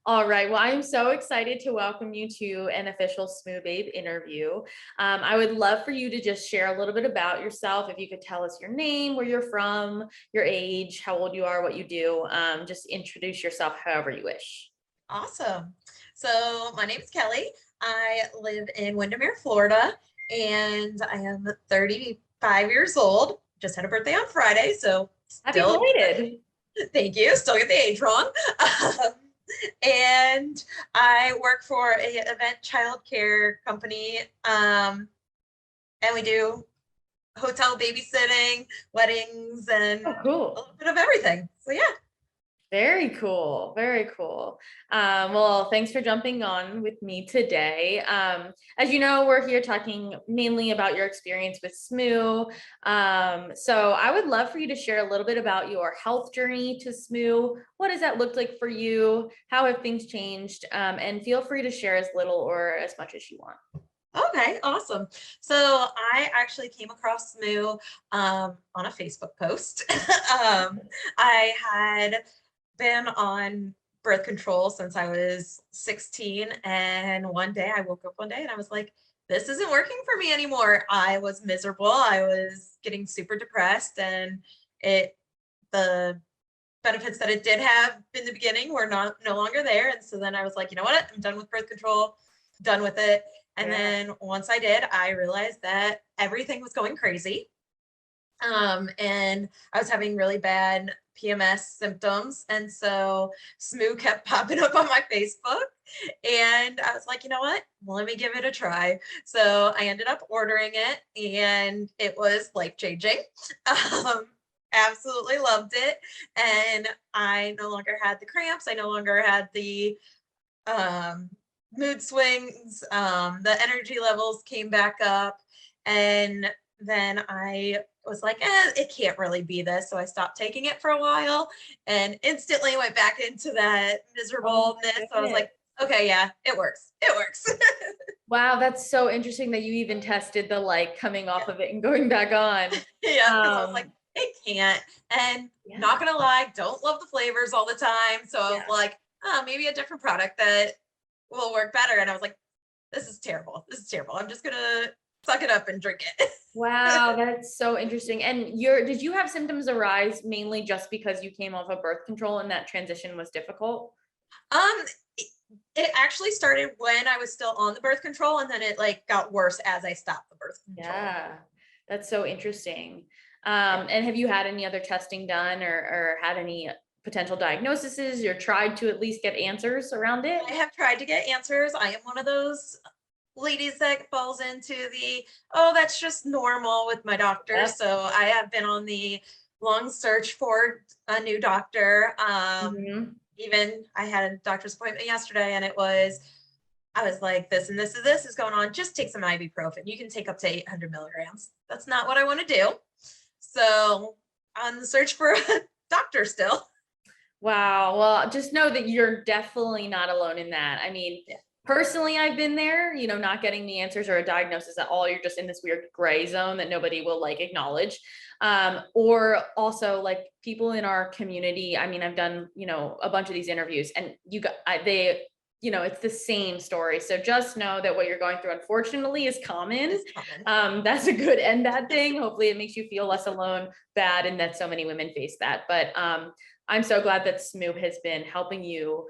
All right. Well, I'm so excited to welcome you to an official Smooth Babe interview. I would love for you to just share a little bit about yourself. If you could tell us your name, where you're from, your age, how old you are, what you do. Just introduce yourself however you wish. Awesome. So my name is Kelly. I live in Windermere, Florida, and I am 35 years old. Just had a birthday on Friday, so Happy still get belated. the thank you. Still get the age wrong. Um, and I work for a event childcare company, and we do hotel babysitting, weddings, and Oh, a cool. little bit of everything. So yeah. Very cool. Very cool. Well, thanks for jumping on with me today. As you know, we're here talking mainly about your experience with SMOO. So I would love for you to share a little bit about your health journey to SMOO. What does that look like for you? How have things changed? And feel free to share as little or as much as you want. Okay, awesome. So I actually came across Smoo on a Facebook post. I had been on birth control since I was 16, and one day I woke up one day and I was like, this isn't working for me anymore. I was miserable. I was getting super depressed, and it the benefits that it did have in the beginning were not no longer there. And so then I was like, you know what? I'm done with birth control, done with it. And Yeah. then once I did, I realized that everything was going crazy. And I was having really bad PMS symptoms. And so Smoo kept popping up on my Facebook. And I was like, you know what? Well, let me give it a try. So I ended up ordering it, and it was life changing. Um, Absolutely loved it. And I no longer had the cramps. I no longer had the um, mood swings. The energy levels came back up. And then I was like, it can't really be this. So I stopped taking it for a while and instantly went back into that Oh my miserableness. So I was goodness. like, okay, yeah, it works. It works. Wow, that's so interesting that you even tested the like coming Yeah. off of it and going back on. Yeah. Cause I was like, Um, it can't. And yeah. not gonna lie, don't love the flavors all the time. So I was Yeah. like, oh, maybe a different product that will work better. And I was like, this is terrible. This is terrible. I'm just gonna suck it up and drink it. Wow, that's so interesting. And did you have symptoms arise mainly just because you came off of birth control and that transition was difficult? um, it, it actually started when I was still on the birth control, and then it like got worse as I stopped the birth control. Yeah, that's so interesting. Yeah. And have you had any other testing done or had any potential diagnoses or tried to at least get answers around it? I have tried to get answers. I am one of those ladies that falls into the, oh, that's just normal with my doctor. Yep. So I have been on the long search for a new doctor. Mhm. Even I had a doctor's appointment yesterday, and I was like, this and this and this is going on. Just take some ibuprofen. You can take up to 800 milligrams. That's not what I want to do. So on the search for a doctor still. Wow. Well, just know that you're definitely not alone in that. I mean, Yeah. personally, I've been there, not getting the answers or a diagnosis at all. You're just in this weird gray zone that nobody will like acknowledge. Or also like people in our community. I mean, I've done, a bunch of these interviews and it's the same story. So just know that what you're going through, unfortunately, is common. It's common. That's a good and bad thing. Hopefully it makes you feel less alone, bad, and that so many women face that. But I'm so glad that Smoop has been helping you,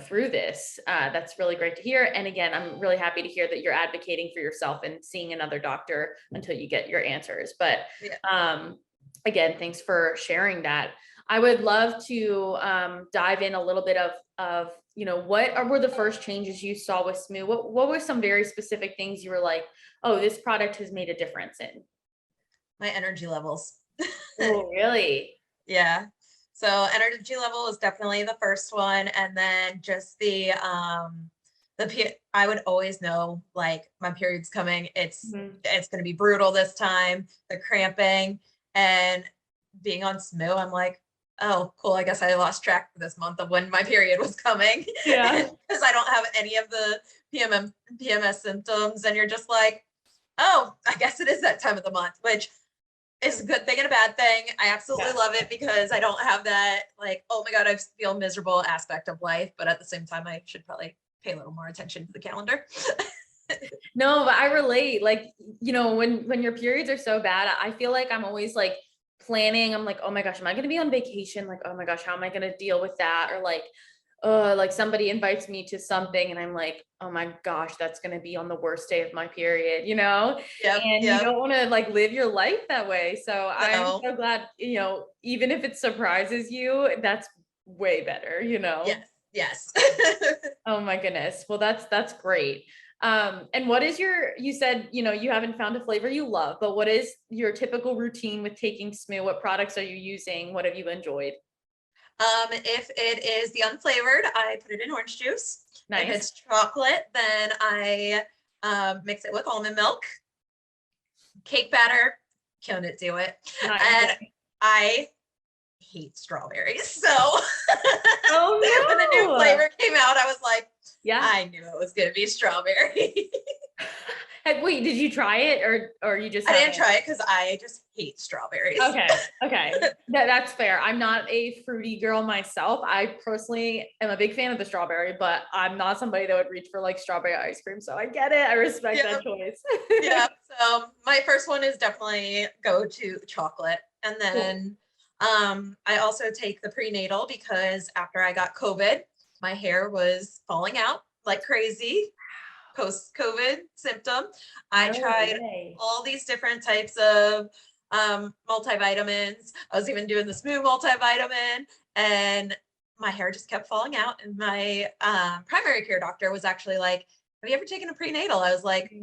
through this. That's really great to hear. And again, I'm really happy to hear that you're advocating for yourself and seeing another doctor until you get your answers. But Yeah. again, thanks for sharing that. I would love to dive in a little bit of were the first changes you saw with Smoo? What were some very specific things you were like, oh, this product has made a difference in? My energy levels. Oh, really? Yeah. So energy level is definitely the first one. And then just I would always know like my period's coming. Mhm. It's gonna be brutal this time, the cramping, and being on SMO, I'm like, oh cool. I guess I lost track for this month of when my period was coming. Yeah. Because I don't have any of the PMS symptoms, and you're just like, oh, I guess it is that time of the month, which is a good thing and a bad thing. I absolutely Yeah. love it because I don't have that like, oh my God, I feel miserable aspect of life. But at the same time, I should probably pay a little more attention to the calendar. No, but I relate. Like, when your periods are so bad, I feel like I'm always like planning. I'm like, oh my gosh, am I gonna be on vacation? Like, oh my gosh, how am I gonna deal with that? Or like somebody invites me to something and I'm like, oh my gosh, that's gonna be on the worst day of my period, Yep, And you yep. don't want to like live your life that way. So I'm No, so glad, even if it surprises you, that's way better. yes, yes. Oh my goodness. Well, that's great. And what is you said, you haven't found a flavor you love, but what is your typical routine with taking SMOO? What products are you using? What have you enjoyed? If it is the unflavored, I put it in orange juice. If Nice. it's chocolate, then I mix it with almond milk, cake batter, couldn't do it. Nice. And Okay. I hate strawberries. So when the new Oh no. flavor came out, I was like, Yeah. I knew it was going to be strawberry. Wait, did you try it or you just I didn't haven't? try it because I just hate strawberries. Okay. Okay. That's fair. I'm not a fruity girl myself. I personally am a big fan of the strawberry, but I'm not somebody that would reach for like strawberry ice cream. So I get it. I respect Yeah, that choice. yeah. So my first one is definitely go to chocolate. And Cool. then I also take the prenatal because after I got COVID, my hair was falling out like crazy post COVID symptom. I No tried way. all these different types of multivitamins. I was even doing the smooth multivitamin, and my hair just kept falling out. And my primary care doctor was actually like, have you ever taken a prenatal? I was like,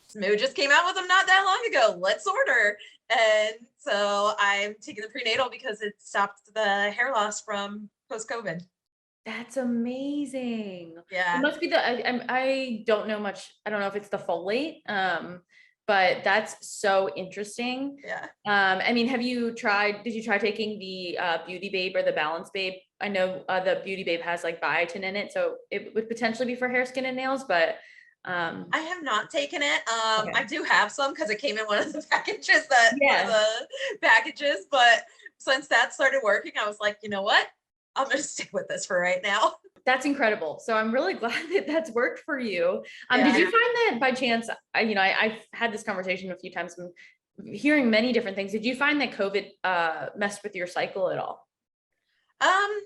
Smooth just came out with them not that long ago. Let's order. And so I'm taking the prenatal because it stopped the hair loss from post COVID. That's amazing. It Yeah. must be I don't know much. I don't know if it's the folate, but that's so interesting. Yeah. I mean, did you try taking the Beauty Babe or the Balance Babe? I know the Beauty Babe has like biotin in it, so it would potentially be for hair, skin, and nails, but I have not taken it. I okay. do have some because it came in one of the packages that one of Yeah. the packages, but since that started working, I was like, you know what? I'm gonna stick with this for right now. That's incredible. So I'm really glad that that's worked for you. Did Yeah. you find that by chance? I've had this conversation a few times. I'm hearing many different things. Did you find that COVID messed with your cycle at all? Um,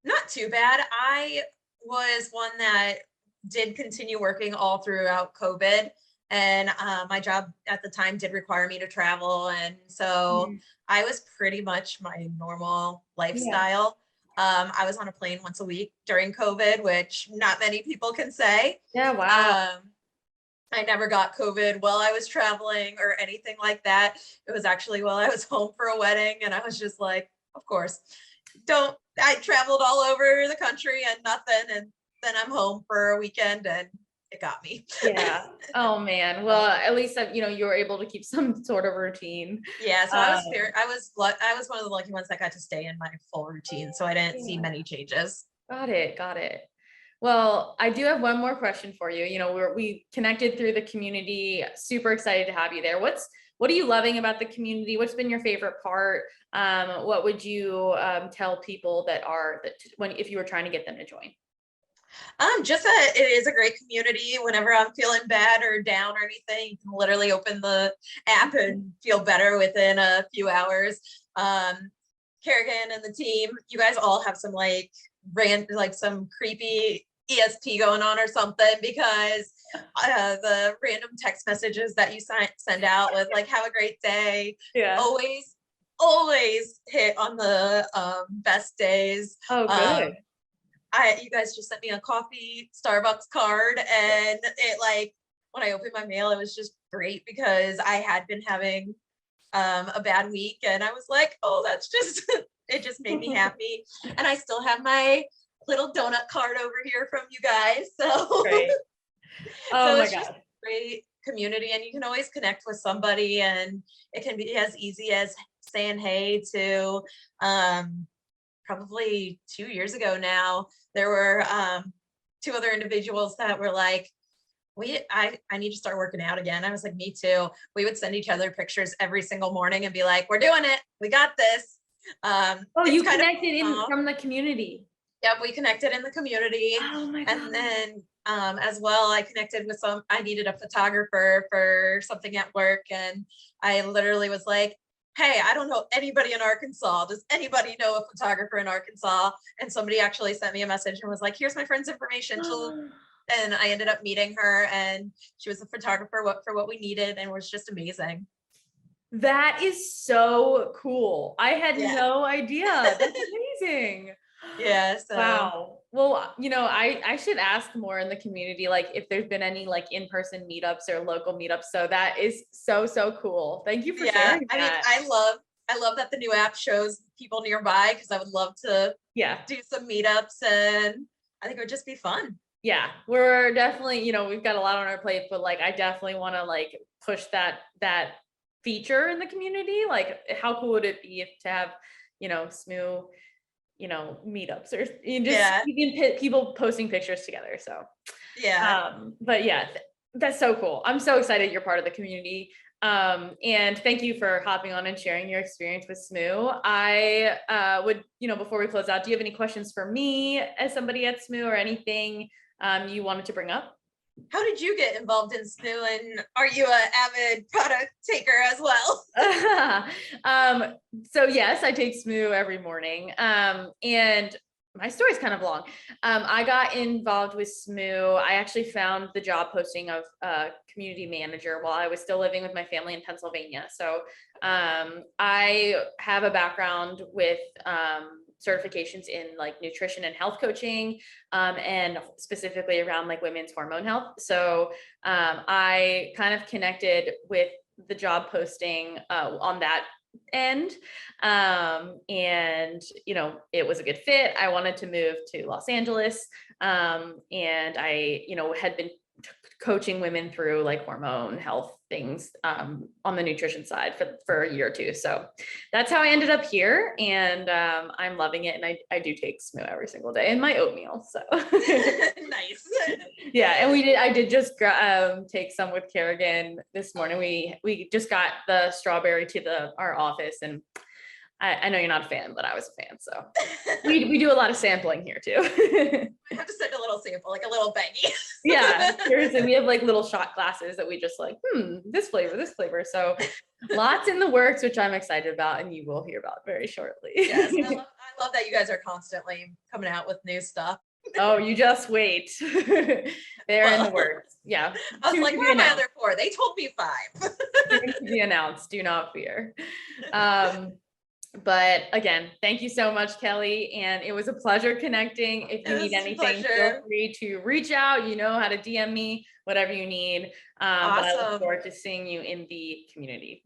Not too bad. I was one that did continue working all throughout COVID. And my job at the time did require me to travel. And so Mhm. I was pretty much my normal Yeah. lifestyle. I was on a plane once a week during COVID, which not many people can say. Yeah. Wow. Um, I never got COVID while I was traveling or anything like that. It was actually while I was home for a wedding. And I was just like, of course, don't. I traveled all over the country and nothing. And then I'm home for a weekend and it got me. Yeah. Oh man. Well, at least you were able to keep some sort of routine. Yeah, so I Um, was very, I was one of the lucky ones that got to stay in my full routine. So I didn't see yeah. many changes. Got it. Got it. Well, I do have one more question for you. We connected through the community. Super excited to have you there. What are you loving about the community? What's been your favorite part? What would you tell people that when if you were trying to get them to join? Just that it is a great community. Whenever I'm feeling bad or down or anything, you can literally open the app and feel better within a few hours. Kerrigan and the team, you guys all have some like some creepy ESP going on or something because the random text messages that you send out with like "Have a great day" Yeah. always always hit on the best days. Oh, good. Um, you guys just sent me a coffee Starbucks card, and it like when I opened my mail, it was just great because I had been having a bad week, and I was like, oh, that's just it just made me happy. And I still have my little donut card over here from you guys, so Great. Oh so my it's just God. great community, and you can always connect with somebody, and it can be as easy as saying hey to probably 2 years ago now, there were two other individuals that were like, I need to start working out again. I was like, me too. We would send each other pictures every single morning and be like, we're doing it. We got this. Oh, It's you kind of connected in fun. from the community. Yep, we connected in the community. Oh my And God. then as well, I connected with I needed a photographer for something at work. And I literally was like, hey, I don't know anybody in Arkansas. Does anybody know a photographer in Arkansas? And somebody actually sent me a message and was like, here's my friend's information. And I ended up meeting her, and she was a photographer for what we needed, and was just amazing. That is so cool. I had Yeah. no idea. That's amazing. Yeah. So Wow. Well, I should ask more in the community, like if there's been any like in-person meetups or local meetups. So that is so, so cool. Thank you for yeah, sharing I mean, that. I love that the new app shows people nearby, because I would love to Yeah. do some meetups, and I think it would just be fun. Yeah. We're definitely, we've got a lot on our plate, but like I definitely want to like push that feature in the community. Like how cool would it be if to have, SMU meetups or just Yeah. even people posting pictures together. So, Yeah. but yeah, that's so cool. I'm so excited you're part of the community. And thank you for hopping on and sharing your experience with SMU. I would, before we close out, do you have any questions for me as somebody at SMU or anything you wanted to bring up? How did you get involved in SNU, and are you an avid product taker as well? um, so yes, I take SMU every morning. And my story's kind of long. I got involved with SMU. I actually found the job posting of community manager while I was still living with my family in Pennsylvania. So I have a background with certifications in like nutrition and health coaching, and specifically around like women's hormone health. So I kind of connected with the job posting on that end, and it was a good fit. I wanted to move to Los Angeles, and I had been coaching women through like hormone health things on the nutrition side for a year or two. So that's how I ended up here, and I'm loving it. And I do take SMU every single day in my oatmeal. So Nice. yeah, and I did just take some with Kerrigan this morning. We just got the strawberry to our office, and I know you're not a fan, but I was a fan. So we do a lot of sampling here too. We have to send a little sample, like a little baggie. Yeah, seriously, we have like little shot glasses that we just like, this flavor. So lots in the works, which I'm excited about, and you will hear about very shortly. Yes, I love that you guys are constantly coming out with new stuff. Oh, you just wait. They're in the works. Yeah. I was Soon like, to where be are my announced. other four? They told me five. Soon to be announced. Do not fear. Um, but again, thank you so much, Kelly. And it was a pleasure connecting. If It you need was a anything, feel pleasure. free to reach out. You know how to DM me, whatever you need. But I look Awesome. forward to seeing you in the community.